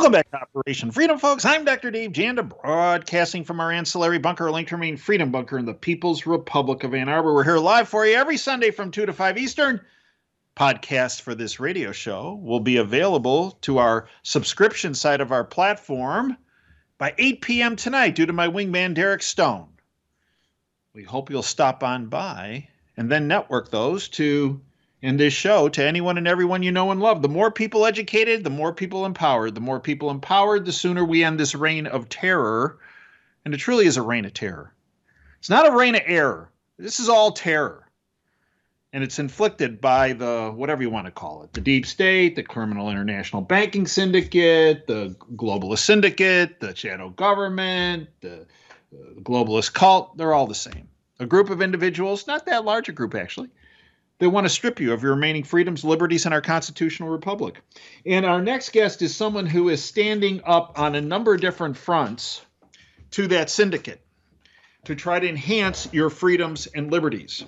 Welcome back to Operation Freedom, folks. I'm Dr. Dave Janda, broadcasting from our ancillary bunker, a link to remain Freedom Bunker in the People's Republic of Ann Arbor. We're here live for you every Sunday from 2 to 5 Eastern. Podcasts for this radio show will be available to our subscription side of our platform by 8 p.m. tonight due to my wingman, Derek Stone. We hope you'll stop on by and then network those in this show to anyone and everyone you know and love. The more people educated, the more people empowered. The more people empowered, the sooner we end this reign of terror. And it truly is a reign of terror. It's not a reign of error. This is all terror. And it's inflicted by the, whatever you want to call it, the deep state, the criminal international banking syndicate, the globalist syndicate, the shadow government, the globalist cult. They're all the same. A group of individuals, not that large a group actually, they want to strip you of your remaining freedoms, liberties, and our constitutional republic. And our next guest is someone who is standing up on a number of different fronts to that syndicate to try to enhance your freedoms and liberties.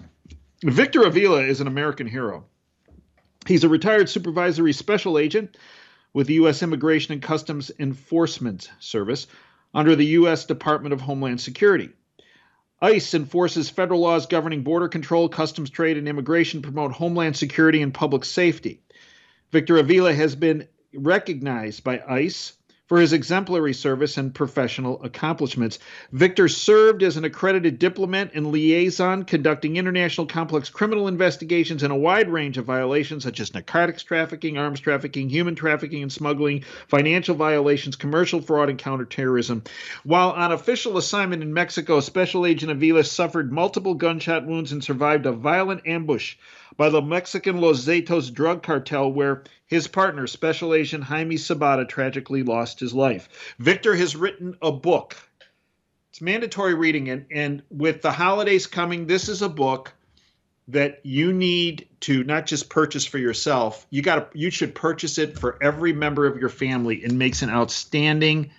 Victor Avila is an American hero. He's a retired supervisory special agent with the U.S. Immigration and Customs Enforcement Service under the U.S. Department of Homeland Security. ICE enforces federal laws governing border control, customs trade, and immigration, promote homeland security and public safety. Victor Avila has been recognized by ICE for his exemplary service and professional accomplishments. Victor served as an accredited diplomat and liaison, conducting international complex criminal investigations in a wide range of violations such as narcotics trafficking, arms trafficking, human trafficking and smuggling, financial violations, commercial fraud, and counterterrorism. While on official assignment in Mexico, Special Agent Avila suffered multiple gunshot wounds and survived a violent ambush by the Mexican Los Zetos drug cartel, where his partner, Special Agent Jaime Sabata, tragically lost his life. Victor has written a book. It's mandatory reading, and with the holidays coming, this is a book that you need to not just purchase for yourself. You should purchase it for every member of your family. It makes an outstanding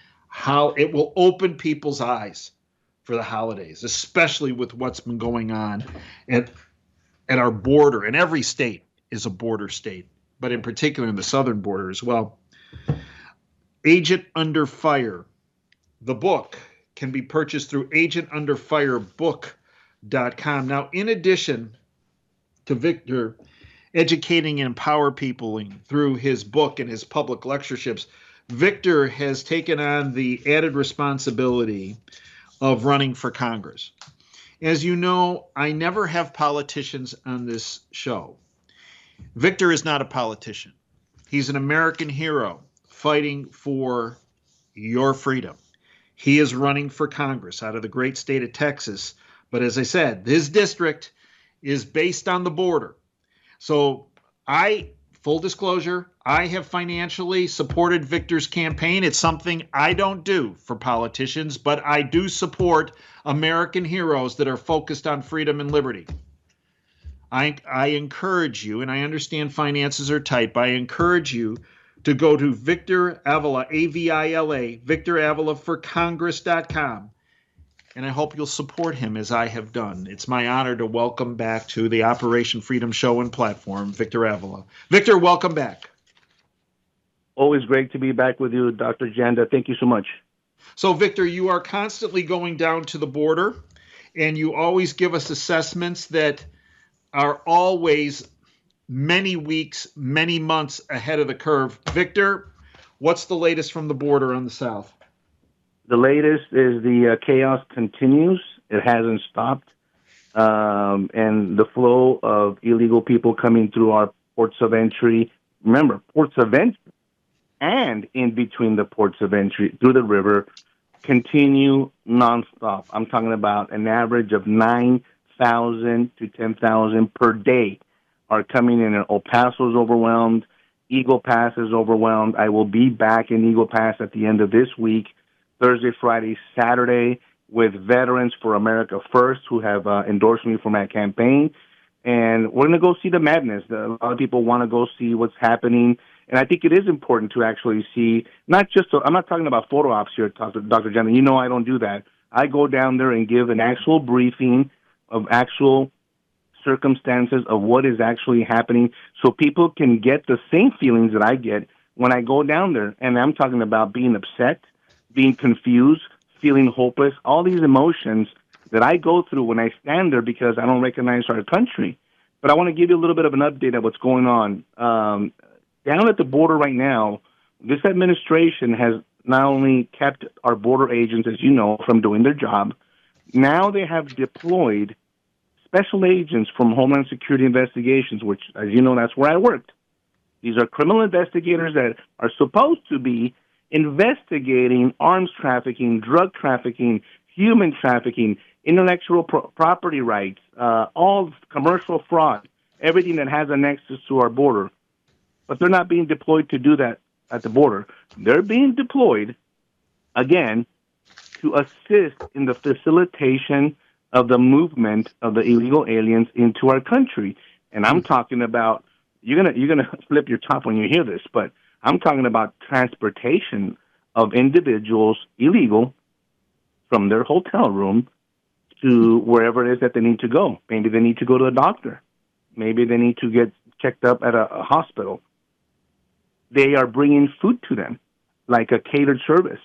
it will open people's eyes for the holidays, especially with what's been going on at our border. And every state is a border state, but in particular in the southern border as well. Agent Under Fire. The book can be purchased through agentunderfirebook.com. Now, in addition to Victor educating and empower people through his book and his public lectureships, Victor has taken on the added responsibility of running for Congress. As you know, I never have politicians on this show. Victor is not a politician. He's an American hero fighting for your freedom. He is running for Congress out of the great state of Texas. But as I said, his district is based on the border. So full disclosure, I have financially supported Victor's campaign. It's something I don't do for politicians, but I do support American heroes that are focused on freedom and liberty. I encourage you, and I understand finances are tight, but I encourage you to go to Victor Avila, A-V-I-L-A, VictorAvilaForCongress.com, and I hope you'll support him as I have done. It's my honor to welcome back to the Operation Freedom Show and platform, Victor Avila. Victor, welcome back. Always great to be back with you, Dr. Janda. Thank you so much. So, Victor, you are constantly going down to the border, and you always give us assessments that are always many weeks, many months ahead of the curve. Victor, what's the latest from the border on the south? The latest is the chaos continues. It hasn't stopped. And the flow of illegal people coming through our ports of entry. Remember, ports of entry and in between the ports of entry through the river continue nonstop. I'm talking about an average of 9,000 to 10,000 per day are coming in. El Paso is overwhelmed. Eagle Pass is overwhelmed. I will be back in Eagle Pass at the end of this week, Thursday, Friday, Saturday, with Veterans for America First who have endorsed me for my campaign. And we're going to go see the madness. A lot of people want to go see what's happening. And I think it is important to actually see, not just, I'm not talking about photo ops here, Dr. Jensen. You know I don't do that. I go down there and give an actual briefing of actual circumstances of what is actually happening so people can get the same feelings that I get when I go down there, and I'm talking about being upset, being confused, feeling hopeless, all these emotions that I go through when I stand there because I don't recognize our country. But I want to give you a little bit of an update of what's going on. Down at the border right now, this administration has not only kept our border agents, as you know, from doing their job, now they have deployed special agents from Homeland Security Investigations, which, as you know, that's where I worked. These are criminal investigators that are supposed to be investigating arms trafficking, drug trafficking, human trafficking, intellectual property rights, all commercial fraud, everything that has a nexus to our border. But they're not being deployed to do that at the border. They're being deployed, again, to assist in the facilitation of the movement of the illegal aliens into our country. And I'm talking about, you're gonna flip your top when you hear this, but I'm talking about transportation of individuals illegal from their hotel room to wherever it is that they need to go. Maybe they need to go to a doctor. Maybe they need to get checked up at a hospital. They are bringing food to them, like a catered service.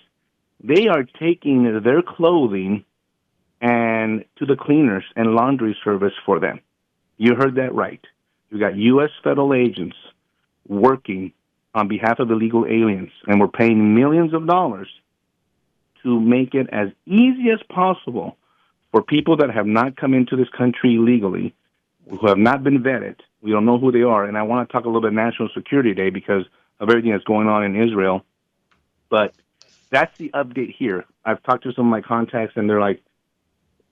They are taking their clothing and to the cleaners and laundry service for them. You heard that right. You got U.S. federal agents working on behalf of illegal aliens, and we're paying millions of dollars to make it as easy as possible for people that have not come into this country illegally, who have not been vetted. We don't know who they are, and I want to talk a little bit National Security Day because of everything that's going on in Israel. But that's the update here. I've talked to some of my contacts, and they're like,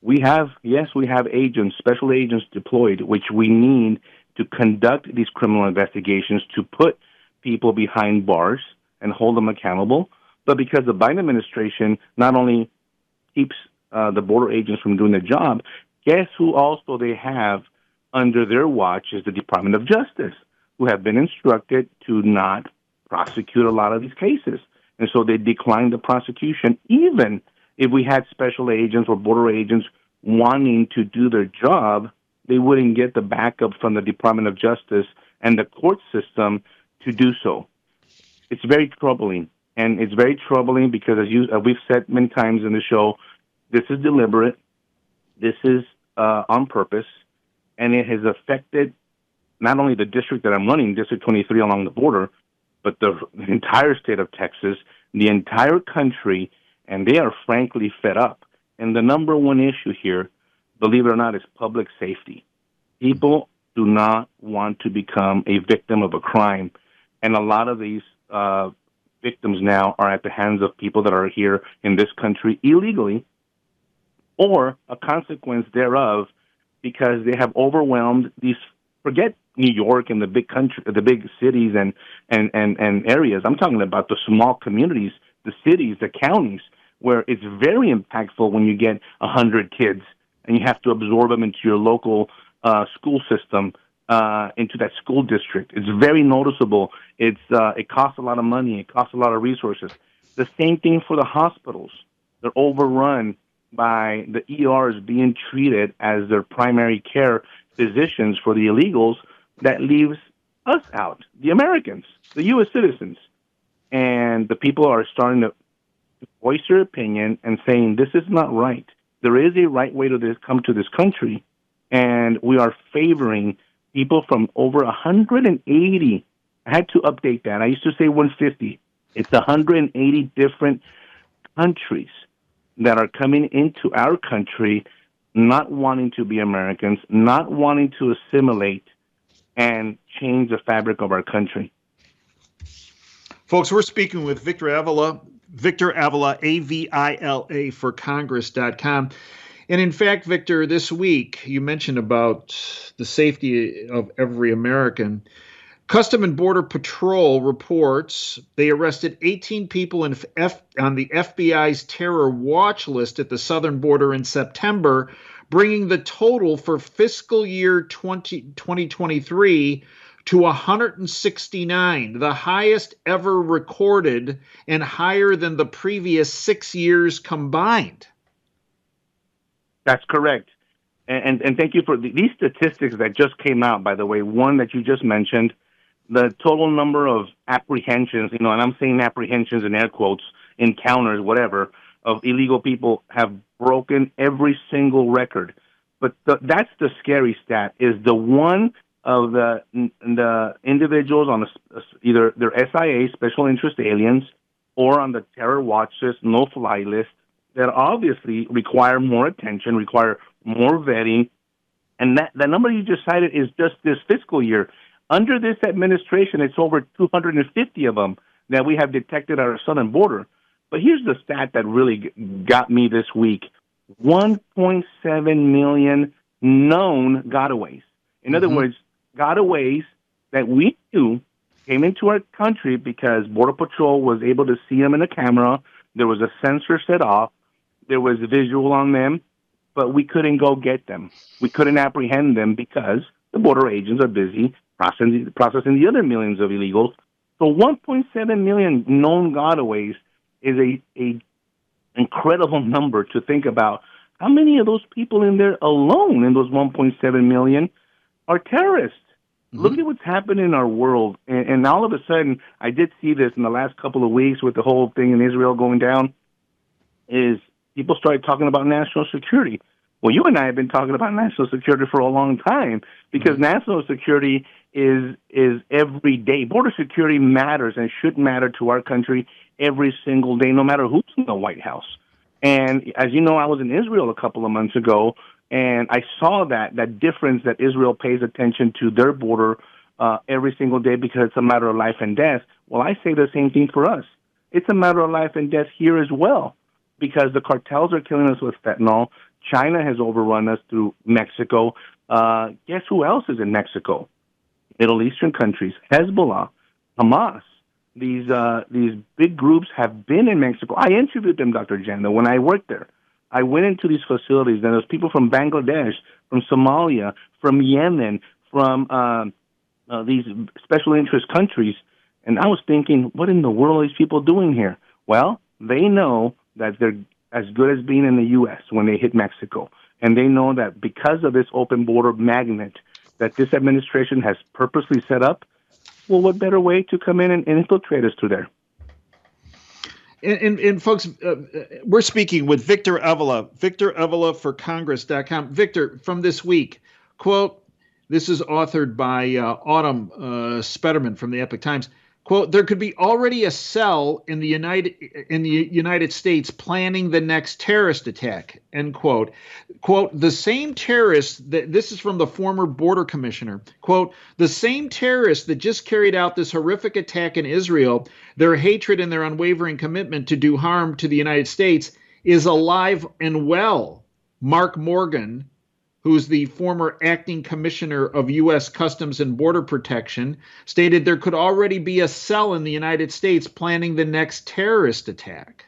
we have agents, special agents deployed, which we need to conduct these criminal investigations, to put people behind bars and hold them accountable. But because the Biden administration not only keeps the border agents from doing their job, guess who also they have under their watch is the Department of Justice, who have been instructed to not prosecute a lot of these cases. And so they declined the prosecution, even if we had special agents or border agents wanting to do their job, they wouldn't get the backup from the Department of Justice and the court system to do so. It's very troubling. And it's very troubling because, as we've said many times in the show, this is deliberate, this is on purpose, and it has affected not only the district that I'm running, District 23 along the border, but the entire state of Texas, the entire country, and they are frankly fed up. And the number one issue here, believe it or not, is public safety. People do not want to become a victim of a crime, and a lot of these victims now are at the hands of people that are here in this country illegally, or a consequence thereof because they have overwhelmed these, forget New York and the big country, the big cities and areas. I'm talking about the small communities, the cities, the counties, where it's very impactful when you get 100 kids and you have to absorb them into your local school system, into that school district. It's very noticeable. It costs a lot of money. It costs a lot of resources. The same thing for the hospitals. They're overrun by the ERs being treated as their primary care physicians for the illegals. That leaves us out, the Americans, the U.S. citizens. And the people are starting to voice their opinion and saying, this is not right. There is a right way to come to this country, and we are favoring people from over 180. I had to update that. I used to say 150. It's 180 different countries that are coming into our country not wanting to be Americans, not wanting to assimilate and change the fabric of our country. Folks, we're speaking with Victor Avila, Avila, for Congress.com. And in fact, Victor, this week you mentioned about the safety of every American. Custom and Border Patrol reports they arrested 18 people on the FBI's terror watch list at the southern border in September, bringing the total for fiscal year 2023 to 169, the highest ever recorded and higher than the previous 6 years combined. That's correct. And thank you for these statistics that just came out, by the way. One that you just mentioned, the total number of apprehensions, and I'm saying apprehensions in air quotes, encounters, whatever, of illegal people have broken every single record. But that's the scary stat, is the one of the individuals on either their SIA, special interest aliens, or on the terror watch list, no-fly list, that obviously require more attention, require more vetting. And that the number you just cited is just this fiscal year. Under this administration, it's over 250 of them that we have detected at our southern border. But here's the stat that really got me this week. 1.7 million known gotaways. In other words, gotaways that we knew came into our country because Border Patrol was able to see them in a camera. There was a sensor set off. There was visual on them, but we couldn't go get them. We couldn't apprehend them because the border agents are busy processing the other millions of illegals. So 1.7 million known gotaways is a incredible number to think about. How many of those people in there alone, in those 1.7 million, are terrorists? Look at what's happened in our world. And all of a sudden, I did see this in the last couple of weeks with the whole thing in Israel going down, is people started talking about national security. Well, you and I have been talking about national security for a long time because national security is every day. Border security matters and should matter to our country every single day, no matter who's in the White House. And as you know, I was in Israel a couple of months ago, and I saw that difference that Israel pays attention to their border every single day because it's a matter of life and death. Well, I say the same thing for us. It's a matter of life and death here as well because the cartels are killing us with fentanyl. China has overrun us through Mexico. Guess who else is in Mexico? Middle Eastern countries, Hezbollah, Hamas. These big groups have been in Mexico. I interviewed them, Dr. Janda, when I worked there. I went into these facilities, and there's people from Bangladesh, from Somalia, from Yemen, from these special interest countries. And I was thinking, what in the world are these people doing here? Well, they know that they're as good as being in the U.S. when they hit Mexico. And they know that because of this open border magnet that this administration has purposely set up, well, what better way to come in and infiltrate us through there? And folks, we're speaking with Victor Avila, for Congress.com. Victor, from this week, quote, this is authored by Autumn Spetterman from the Epoch Times. Quote, there could be already a cell in the United States planning the next terrorist attack, end quote. Quote, the same terrorists, this is from the former border commissioner, quote, the same terrorists that just carried out this horrific attack in Israel, their hatred and their unwavering commitment to do harm to the United States is alive and well. Mark Morgan, who's the former acting commissioner of U.S. Customs and Border Protection, stated there could already be a cell in the United States planning the next terrorist attack.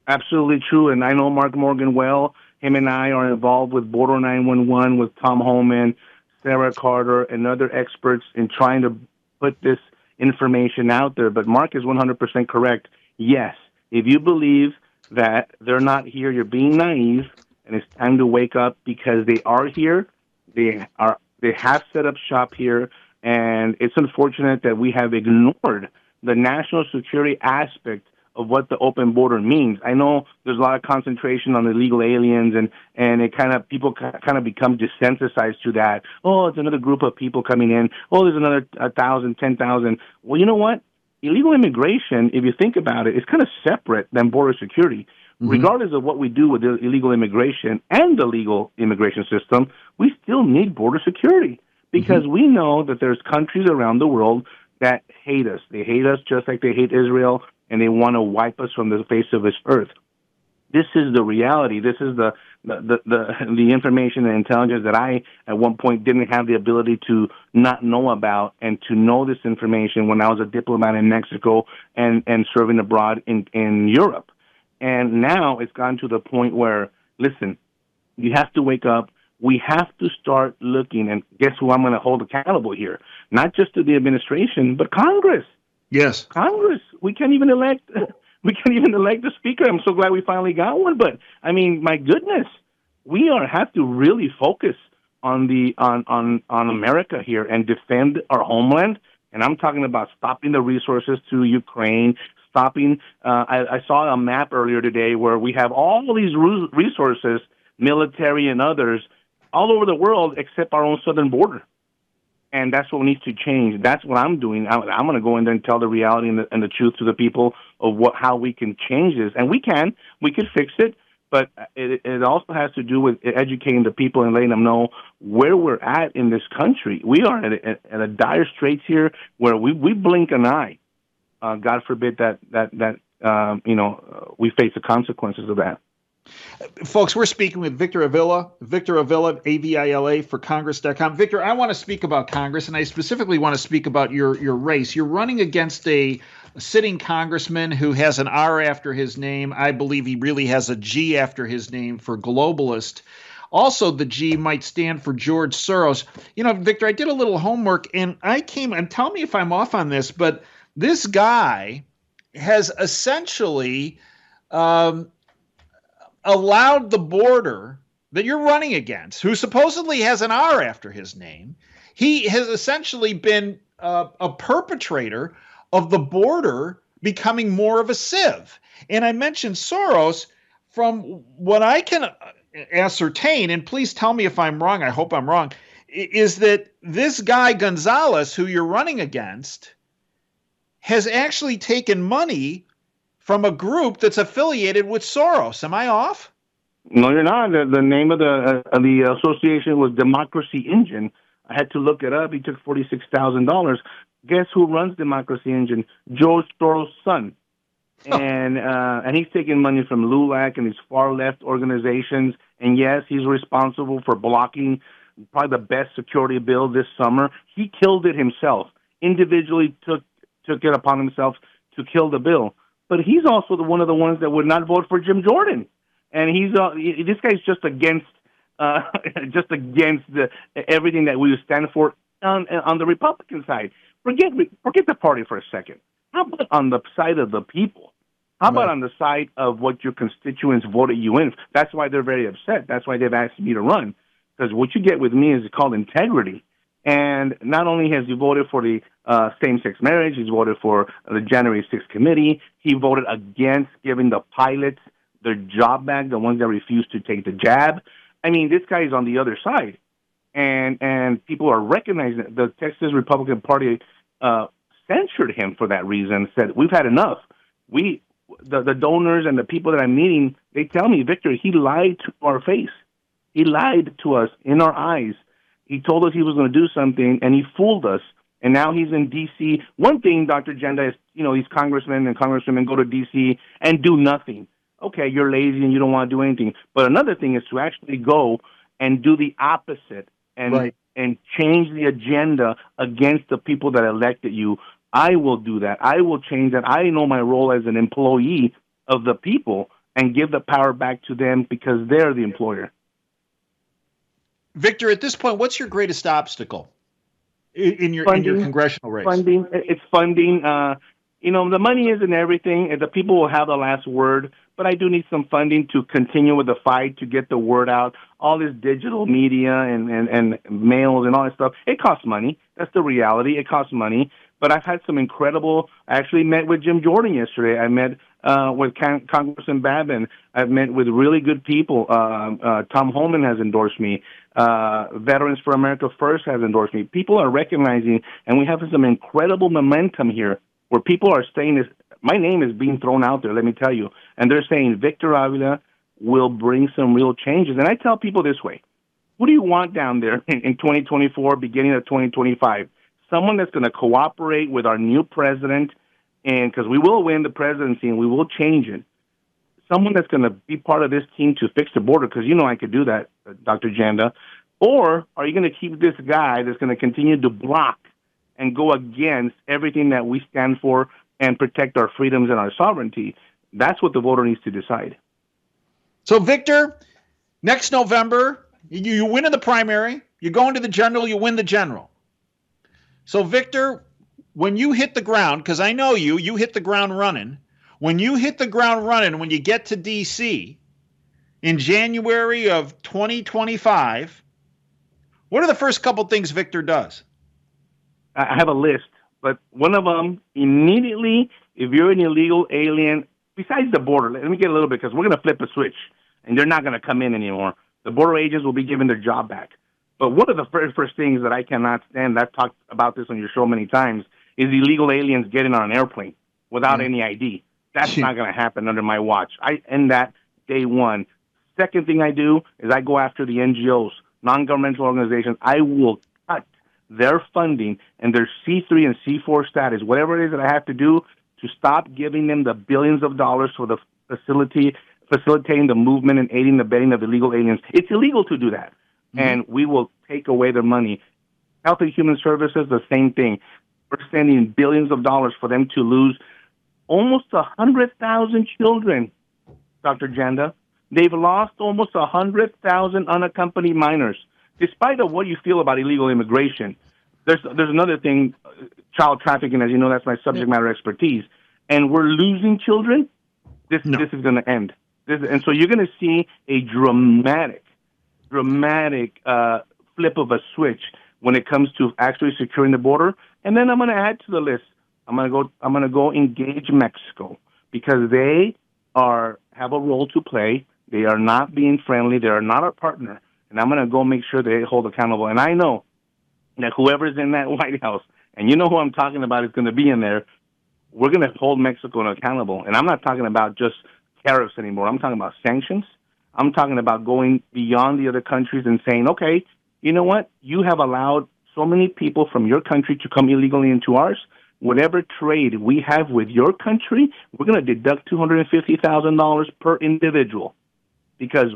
Absolutely true, and I know Mark Morgan well. Him and I are involved with Border 911 with Tom Holman, Sarah Carter, and other experts in trying to put this information out there. But Mark is 100% correct. Yes, if you believe that they're not here, you're being naive. And it's time to wake up because they are here. They have set up shop here, and it's unfortunate that we have ignored the national security aspect of what the open border means. I know there's a lot of concentration on illegal aliens, and it people kind of become desensitized to that. Oh, it's another group of people coming in. Oh, there's another 1,000, 10,000. Well, you know what? Illegal immigration, if you think about it, is kind of separate than border security. Regardless of what we do with the illegal immigration and the legal immigration system, we still need border security because we know that there's countries around the world that hate us. They hate us just like they hate Israel, and they want to wipe us from the face of this earth. This is the reality. This is the information and intelligence that I, at one point, didn't have the ability to not know about and to know this information when I was a diplomat in Mexico and serving abroad in Europe. And now it's gotten to the point where, listen, you have to wake up. We have to start looking, and guess who I'm going to hold accountable here? Not just to the administration, but Congress. Yes, Congress. We can't even elect the speaker. I'm so glad we finally got one. But I mean, my goodness, we have to really focus on America here and defend our homeland And I'm talking about stopping the resources to Ukraine, stopping. I saw a map earlier today where we have all these resources, military and others, all over the world except our own southern border. And that's what needs to change. That's what I'm doing. I'm going to go in there and tell the reality and the truth to the people of how we can change this. And we can fix it, but it also has to do with educating the people and letting them know where we're at in this country. We are at a dire straits here where we blink an eye. God forbid that we face the consequences of that. Folks, we're speaking with Victor Avila, Avila for Congress.com. Victor, I want to speak about Congress, and I specifically want to speak about your race. You're running against a sitting congressman who has an R after his name. I believe he really has a G after his name for Globalist. Also, the G might stand for George Soros. Victor, I did a little homework, and and tell me if I'm off on this, but this guy has essentially allowed the border that you're running against, who supposedly has an R after his name, he has essentially been a perpetrator of the border becoming more of a sieve. And I mentioned Soros. From what I can ascertain, and please tell me if I'm wrong, I hope I'm wrong, is that this guy Gonzalez, who you're running against, has actually taken money from a group that's affiliated with Soros. Am I off? No, you're not. The name of the association was Democracy Engine. I had to look it up. He took $46,000. Guess who runs Democracy Engine? George Soros' son. And he's taking money from LULAC and these far left organizations. And yes, he's responsible for blocking probably the best security bill this summer. He killed it himself. Individually took it upon himself to kill the bill. But he's also one of the ones that would not vote for Jim Jordan, and this guy's just against everything that we stand for on the Republican side. Forget the party for a second. How about on the side of the people? How about on the side of what your constituents voted you in? That's why they're very upset. That's why they've asked me to run, because what you get with me is called integrity. And not only has he voted for the same-sex marriage, he's voted for the January 6th committee. He voted against giving the pilots their job back, the ones that refused to take the jab. I mean, this guy is on the other side. And people are recognizing that. The Texas Republican Party censured him for that reason, said, we've had enough. The donors and the people that I'm meeting, they tell me, Victor, he lied to our face. He lied to us in our eyes. He told us he was going to do something, and he fooled us. And now he's in D.C. One thing, Dr. Janda, is, these congressmen and congresswomen go to D.C. and do nothing. Okay, you're lazy and you don't want to do anything. But another thing is to actually go and do the opposite and change the agenda against the people that elected you. I will do that. I will change that. I know my role as an employee of the people and give the power back to them because they're the employer. Victor, at this point, what's your greatest obstacle in your congressional race? Funding. It's funding. The money isn't everything. The people will have the last word, but I do need some funding to continue with the fight to get the word out. All this digital media and mails and all that stuff, it costs money. That's the reality. It costs money. But I've had some I actually met with Jim Jordan yesterday. I met with Congressman Babin. I've met with really good people. Tom Holman has endorsed me. Veterans for America First has endorsed me. People are recognizing, and we have some incredible momentum here where people are saying this. My name is being thrown out there, let me tell you. And they're saying Victor Avila will bring some real changes. And I tell people this way, what do you want down there in 2024, beginning of 2025? Someone that's going to cooperate with our new president, and because we will win the presidency and we will change it. Someone that's going to be part of this team to fix the border, because I could do that, Dr. Janda. Or are you going to keep this guy that's going to continue to block and go against everything that we stand for and protect our freedoms and our sovereignty? That's what the voter needs to decide. So, Victor, next November, you win in the primary, you go into the general, you win the general. So, Victor, when you hit the ground, because I know you hit the ground running. When you hit the ground running, when you get to D.C. in January of 2025, what are the first couple things Victor does? I have a list But one of them, immediately, if you're an illegal alien, besides the border, let me get a little bit, because we're going to flip a switch, and they're not going to come in anymore. The border agents will be given their job back. But one of the first things that I cannot stand, I've talked about this on your show many times, is illegal aliens getting on an airplane without any ID. That's not going to happen under my watch. I end that day one. Second thing I do is I go after the NGOs, non-governmental organizations. I will cut their funding and their C3 and C4 status, whatever it is that I have to do to stop giving them the billions of dollars for the facilitating the movement and aiding the abetting of illegal aliens. It's illegal to do that. And we will take away their money. Health and Human Services, the same thing. We're spending billions of dollars for them to lose almost 100,000 children, Dr. Janda. They've lost almost 100,000 unaccompanied minors. Despite of what you feel about illegal immigration, there's another thing, child trafficking, as you know, that's my subject matter expertise. And we're losing children. This is going to end. And so you're going to see a dramatic flip of a switch when it comes to actually securing the border. And then I'm going to add to the list. I'm going to go engage Mexico, because they have a role to play. They are not being friendly. They are not our partner. And I'm going to go make sure they hold accountable. And I know that whoever's in that White House, and you know who I'm talking about is going to be in there, we're going to hold Mexico accountable. And I'm not talking about just tariffs anymore. I'm talking about sanctions. I'm talking about going beyond the other countries and saying, okay, you know what? You have allowed so many people from your country to come illegally into ours. Whatever trade we have with your country, we're going to deduct $250,000 per individual, because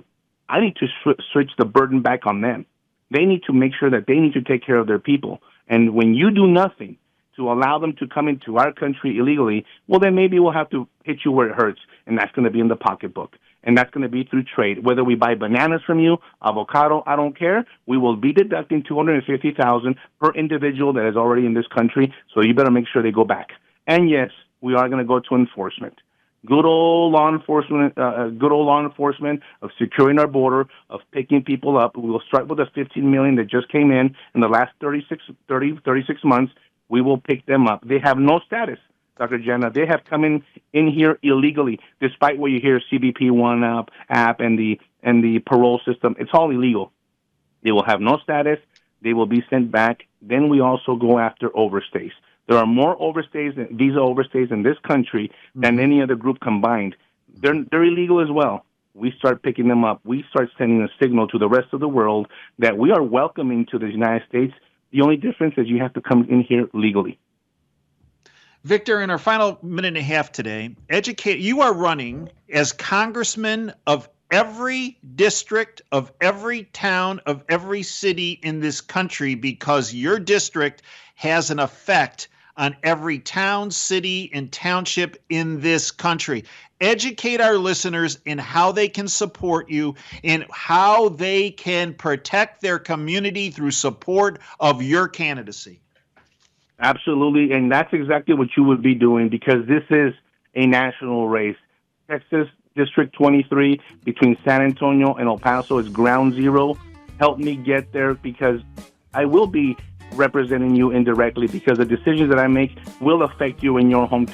I need to switch the burden back on them. They need to make sure that they need to take care of their people. And when you do nothing to allow them to come into our country illegally, well, then maybe we'll have to hit you where it hurts, and that's going to be in the pocketbook. And that's going to be through trade. Whether we buy bananas from you, avocado, I don't care. We will be deducting $250,000 per individual that is already in this country. So you better make sure they go back. And yes, we are going to go to enforcement. Good old law enforcement of securing our border, of picking people up. We will start with the 15 million that just came in the last 36 months. We will pick them up. They have no status, Dr. Jenna. They have come in here illegally, despite what you hear, CBP One app and the parole system. It's all illegal. They will have no status. They will be sent back. Then we also go after overstays. There are more visa overstays in this country than any other group combined. They're illegal as well. We start picking them up. We start sending a signal to the rest of the world that we are welcoming to the United States. The only difference is you have to come in here legally. Victor, in our final minute and a half today, you are running as congressman of every district, of every town, of every city in this country, because your district has an effect on every town, city, and township in this country. Educate our listeners in how they can support you and how they can protect their community through support of your candidacy. Absolutely, and that's exactly what you would be doing, because this is a national race. Texas District 23 between San Antonio and El Paso is ground zero. Help me get there, because I will be representing you indirectly, because the decisions that I make will affect you in your hometown.